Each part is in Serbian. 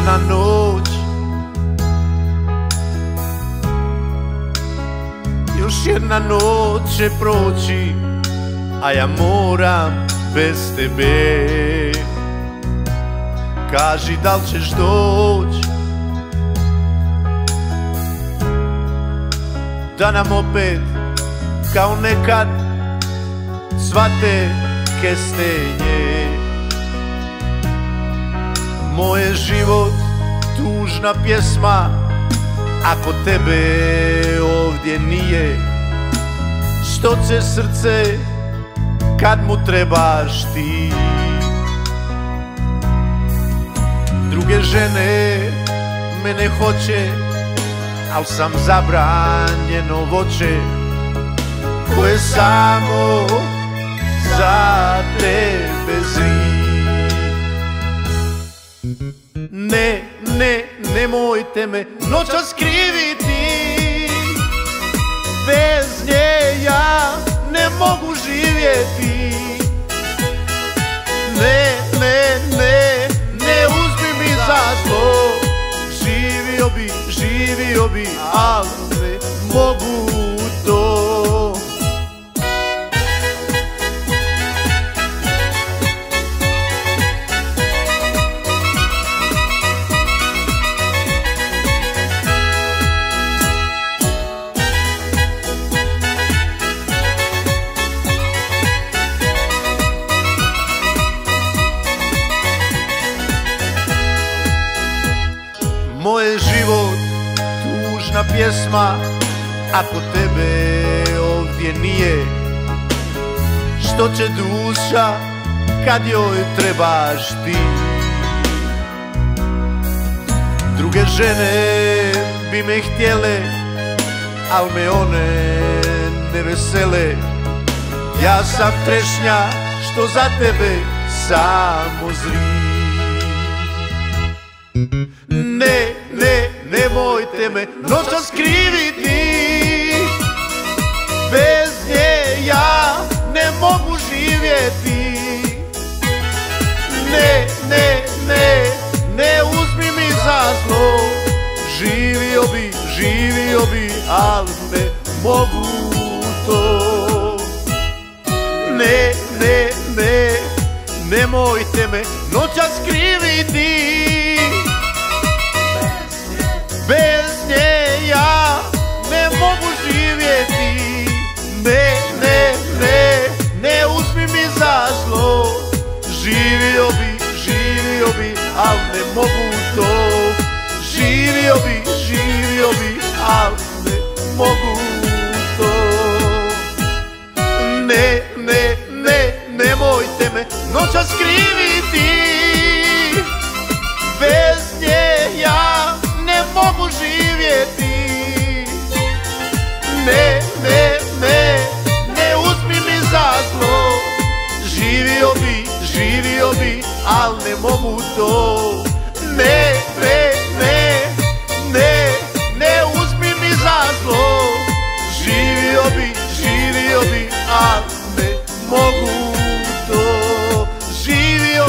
jedna noć, još jedna noć će proći, a ja moram bez tebe. Kaži da li ćeš doć, da nam opet kao nekad cvate kestenje. Moje život tužna pjesma, ako tebe ovdje nije. Što će srce kad mu trebaš ti? Druge žene mene hoće, al sam zabranjeno voće koje samo za tebe zri. Ne, ne, nemojte me noćas kriviti, bez nje ja ne mogu živjeti. Ne, ne, ne, ne uzmi mi za zlo, živio bi, ali ne mogu to. Moje život tužna pjesma, ako tebe ovdje nije. Što će duša kad joj trebaš ti? Druge žene bi me htjele, al me one ne vesele. Ja sam trešnja što za tebe samo zri. Ne, ne, nemojte me noćas kriviti, bez nje ja ne mogu živjeti. Ne, ne, ne, ne uzmi mi za zlo, živio bi, ali ne mogu to. Ne, ne, ne, nemojte me noćas kriviti, bez nje ja ne mogu živjeti. Ne, ne, ne, ne uzmi mi za zlo, živio bi, al ne mogu to. Živio bi, al ne mogu to. Ne, ne, ne, nemojte me noćas kriviti, bez nje ja ne mogu živjeti. Ne, ne, ne, ne uzmi mi za zlo, živio bi, al ne mogu to. Ne, ne, ne, ne, ne uzmi mi za zlo, živio bi, al ne mogu to. Živio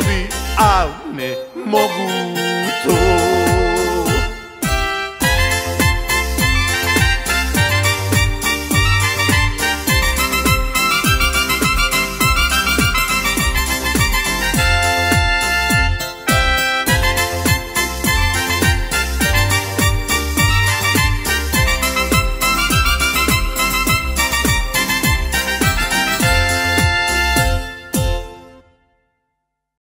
bi, al ne mogu